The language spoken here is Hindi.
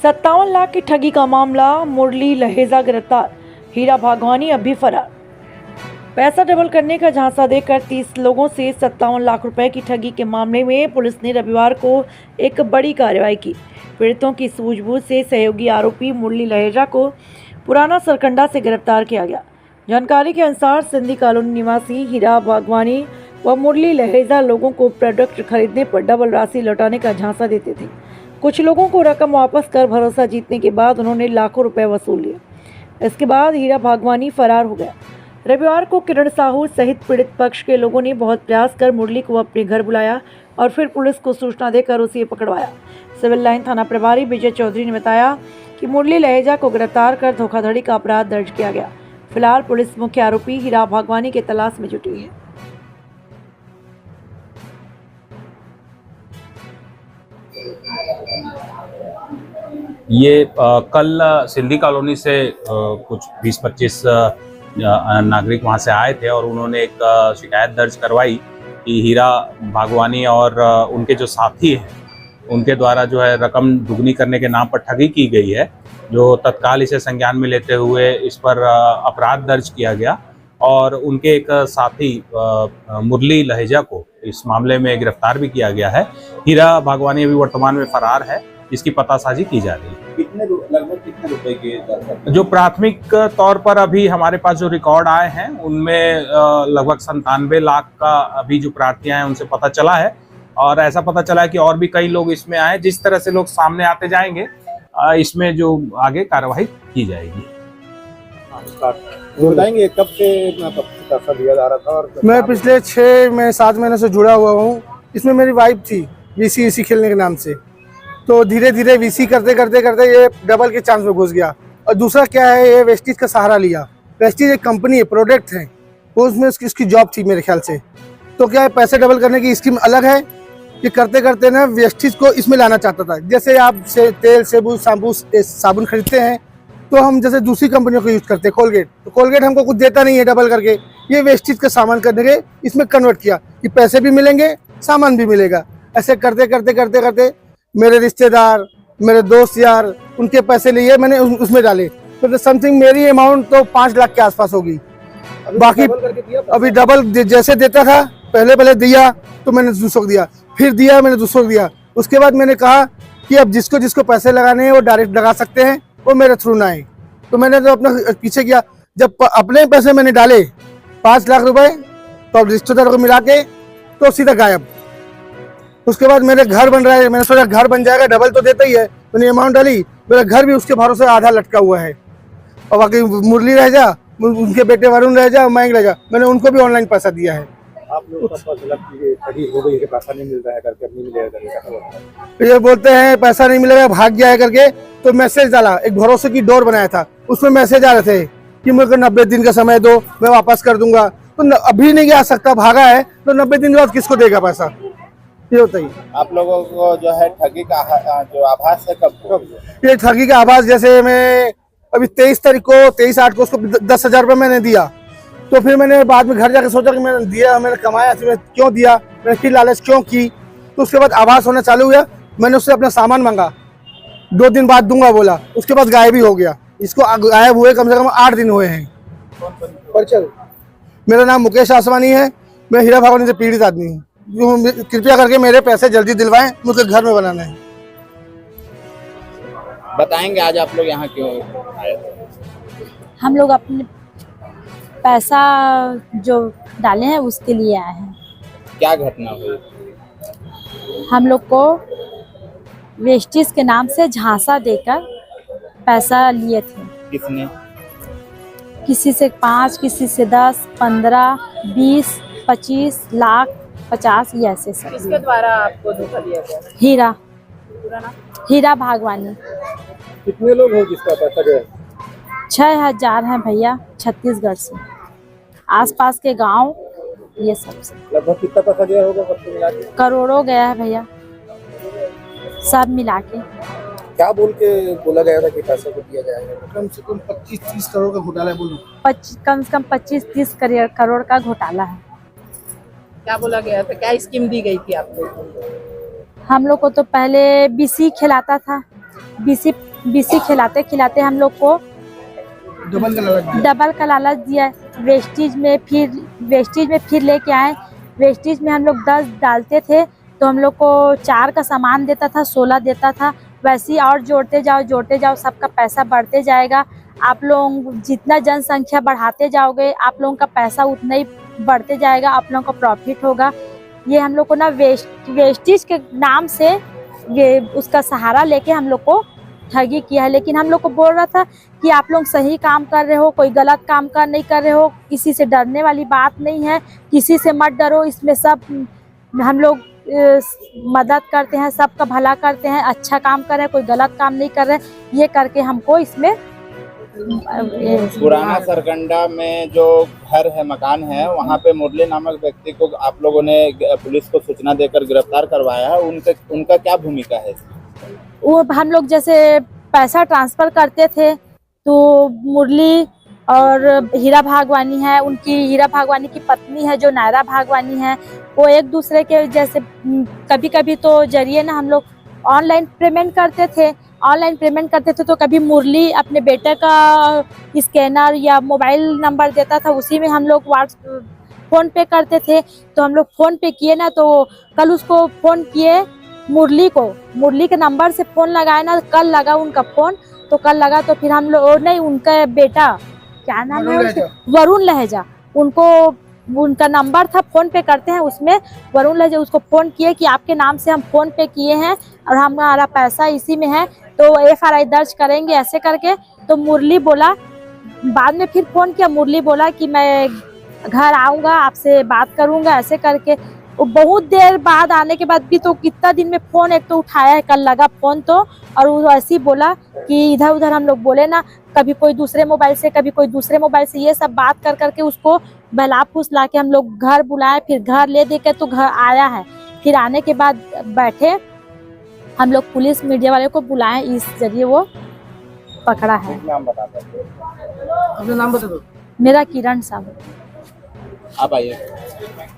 57 लाख की ठगी का मामला, मुरली लहेजा गिरफ्तार, हीरा भागवानी अब भी फरार। पैसा डबल करने का झांसा देकर 30 लोगों से 57 लाख रुपए की ठगी के मामले में पुलिस ने रविवार को एक बड़ी कार्रवाई की। पीड़ितों की सूझबूझ से सहयोगी आरोपी मुरली लहेजा को पुराना सरकंडा से गिरफ्तार किया गया। जानकारी के अनुसार सिंधी कॉलोनी निवासी हीरा भागवानी व मुरली लहेजा लोगों को प्रोडक्ट खरीदने पर डबल राशि लौटाने का झांसा देते थे। कुछ लोगों को रकम वापस कर भरोसा जीतने के बाद उन्होंने लाखों रुपए वसूल लिए। इसके बाद हीरा भागवानी फरार हो गया। रविवार को किरण साहू सहित पीड़ित पक्ष के लोगों ने बहुत प्रयास कर मुरली को अपने घर बुलाया और फिर पुलिस को सूचना देकर उसे पकड़वाया। सिविल लाइन थाना प्रभारी विजय चौधरी ने बताया कि मुरली लहेजा को गिरफ्तार कर धोखाधड़ी का अपराध दर्ज किया गया। फिलहाल पुलिस मुख्य आरोपी हीरा भागवानी की तलाश में जुटी है। ये कल सिंधी कॉलोनी से कुछ 20-25 नागरिक वहां से आए थे और उन्होंने एक शिकायत दर्ज करवाई कि हीरा भागवानी और उनके जो साथी हैं उनके द्वारा जो है रकम दुगनी करने के नाम पर ठगी की गई है। जो तत्काल इसे संज्ञान में लेते हुए इस पर अपराध दर्ज किया गया और उनके एक साथी मुरली लहेजा को इस मामले में गिरफ्तार भी किया गया है। हीरा भागवानी अभी वर्तमान में फरार है, इसकी पतासाजी की जा रही है। लगभग कितने रुपए के? जो प्राथमिक तौर पर अभी हमारे पास जो रिकॉर्ड आए हैं उनमें लगभग 97 लाख का अभी जो प्रार्थियां हैं उनसे पता चला है और ऐसा पता चला है कि और भी कई लोग इसमें आए। जिस तरह से लोग सामने आते जाएंगे इसमें जो आगे कार्रवाई की जाएगी। बताएंगे कब से पैसा दिया जा रहा था? और मैं पिछले 7 महीने से जुड़ा हुआ हूँ। इसमें मेरी वाइफ थी वीसी खेलने के नाम से, तो धीरे धीरे वीसी करते करते करते ये डबल के चांस में घुस गया। और दूसरा क्या है, ये वेस्टीज का सहारा लिया। वेस्टीज एक कंपनी है, प्रोडक्ट है, उसमें इसकी जॉब थी मेरे ख्याल से। तो क्या है, पैसे डबल करने की स्कीम अलग है कि करते करते ना वेस्टीज को इसमें लाना चाहता था। जैसे आप तेल सेबू साबुन खरीदते हैं तो हम जैसे दूसरी कंपनियों को यूज करते हैं, कोलगेट, तो कोलगेट हमको कुछ देता नहीं है डबल करके। ये वेस्टीज का सामान करने के इसमें कन्वर्ट किया कि पैसे भी मिलेंगे, सामान भी मिलेगा। ऐसे करते करते करते करते मेरे रिश्तेदार, मेरे दोस्त यार, उनके पैसे लिए मैंने उसमें डाले, तो समथिंग मेरी अमाउंट तो 5 लाख के आसपास होगी। बाकी अभी डबल जैसे देता था, पहले दिया तो मैंने दूसरों को दिया, फिर दिया मैंने दूसरों को दिया। उसके बाद मैंने कहा कि अब जिसको जिसको पैसे लगाने हैं वो डायरेक्ट लगा सकते हैं, वो मेरे थ्रू ना आए। तो मैंने तो अपना पीछे किया। जब अपने पैसे मैंने डाले 5 लाख रुपए, तो अब रिश्तेदारों को मिला के तो सीधा गायब। उसके बाद मेरे घर बन रहा है, मैंने सोचा घर बन जाएगा, डबल तो देता ही है। मैंने अमाउंट डाली, मेरा घर भी उसके भरोसे आधा लटका हुआ है। और बाकी मुरली रह जा, उनके बेटे वरुण रह जा, मयंक रह जा, मैंने उनको भी ऑनलाइन पैसा दिया है। आप लोग ठगी हो गई, पैसा नहीं मिल रहा है करके, नहीं मिलेगा करके ये बोलते हैं पैसा नहीं मिलेगा, भाग गया है करके। तो मैसेज डाला, एक भरोसे की डोर बनाया था, उसमें मैसेज आ रहे थे कि मेरे को 90 दिन का समय दो, मैं वापस कर दूंगा। तो अभी नहीं आ सकता, भागा है, तो 90 दिन के बाद किसको देगा पैसा? ये होता ही। आप लोगों को जो है ठगी का जो आभास है कब? ये ठगी का आभास, जैसे मैं अभी 23/8 को उसको 10,000 रुपये मैंने दिया। तो फिर मैंने बाद में घर जाकर सोचा कि मैंने दिया, मैंने कमाया, फिर क्यों दिया, मैंने फिर लालच क्यों की। तो उसके बाद आभास होना चालू हुआ। मैंने उससे अपना सामान मांगा, 2 दिन बाद दूंगा बोला, उसके बाद गायब ही हो गया। इसको गायब हुए कम से कम 8 दिन हुए हैं। मेरा नाम मुकेश आसवानी है, मैं हीरा भागवानी से पीड़ित आदमी हूँ। कृपया करके मेरे पैसे जल्दी दिलवाएं, मुझे घर में बनाना है। बताएंगे आज आप लोग यहाँ क्यों आए? हम लोग अपने पैसा जो डाले हैं उसके लिए आए हैं। क्या घटना हुई? हम लोग को वेस्टीज के नाम से झांसा देकर पैसा लिए थे। किसने? किसी से 5, किसी से 10, 15, 20, 25 लाख, 50, ये ऐसे सब। किसके द्वारा आपको धोखा दिया गया? हीरा भागवानी। कितने लोग हो जिसका पैसा गया? 6,000 हैं भैया, छत्तीसगढ़ से, आसपास के गांव, ये सब से। लगभग कितना पैसा गया होगा सबको मिला के? करोड़ों गया है भैया, सब मिला के। क्या बोल के बोला गया था कि पैसा को दिया जाएगा? कम से कम 25-30 करोड़ का घोटाला है, बोलो। कम से कम 25-30 करोड़ का घोटाला है। क्या बोला गया था, क्या स्कीम दी गई थी आपको? हम लोग को तो पहले बीसी खिलाता था, बीसी बीसी खिलाते खिलाते हम लोग को डबल का लालच दिया। डबल का लालच दिया। वेस्टेज में फिर लेके आए। वेस्टेज में हम लोग 10 डालते थे तो हम लोग को 4 का सामान देता था, 16 देता था। वैसे ही और जोड़ते जाओ, सबका पैसा बढ़ते जाएगा। आप लोग जितना जनसंख्या बढ़ाते जाओगे, आप लोगों का पैसा उतना ही बढ़ते जाएगा, आप लोगों का प्रॉफिट होगा। ये हम लोग को ना वेस्टेज के नाम से ये उसका सहारा लेके हम लोग को ठगी किया है। लेकिन हम लोग को बोल रहा था कि आप लोग सही काम कर रहे हो, कोई गलत काम नहीं कर रहे हो, किसी से डरने वाली बात नहीं है, किसी से मत डरो। इसमें सब हम लोग मदद करते हैं, सबका भला करते हैं, अच्छा काम कर रहे हैं, कोई गलत काम नहीं कर रहे हैं। ये करके हमको इसमें पुराना सरकंडा में जो घर है, मकान है, वहाँ पे मुरली नामक व्यक्ति को आप लोगों ने पुलिस को सूचना देकर गिरफ्तार करवाया है। उनका क्या भूमिका है? वो हम लोग जैसे पैसा ट्रांसफर करते थे तो मुरली और हीरा भागवानी है, उनकी हीरा भागवानी की पत्नी है जो नायरा भागवानी है, वो एक दूसरे के जैसे कभी कभी तो जरिए ना हम लोग ऑनलाइन पेमेंट करते थे। तो कभी मुरली अपने बेटे का स्कैनर या मोबाइल नंबर देता था, उसी में हम लोग फ़ोन पे करते थे। तो हम लोग फ़ोन पे किए ना, तो कल उसको फ़ोन किए मुरली के नंबर से फ़ोन लगाए ना, कल लगा उनका फ़ोन। तो कल लगा तो फिर हम लोग नहीं, उनका बेटा क्या नाम है, वरुण लहेजा, उनका नंबर था, फ़ोन पे करते हैं उसमें वरुण लहेजा, उसको फ़ोन किए कि आपके नाम से हम फ़ोन पे किए हैं और हमारा पैसा इसी में है, तो FRI दर्ज करेंगे ऐसे करके। तो मुरली बोला, बाद में फिर फ़ोन किया, मुरली बोला कि मैं घर आऊँगा, आपसे बात करूँगा ऐसे करके। वो बहुत देर बाद आने के बाद भी तो कितना दिन में फ़ोन एक तो उठाया है, कल लगा फ़ोन तो, और वो ऐसे ही बोला कि इधर उधर हम लोग बोले ना, कभी कोई दूसरे मोबाइल से, कभी कोई दूसरे मोबाइल से, ये सब बात कर करके उसको बहला फुसला के हम लोग घर बुलाए। फिर घर ले दे के तो घर आया है। फिर आने के बाद बैठे हम लोग पुलिस मीडिया वाले को बुलाए, इस जरिए वो पकड़ा है। नाम बता दो। अपना नाम बता दो। मेरा किरण साहब। आप आइए।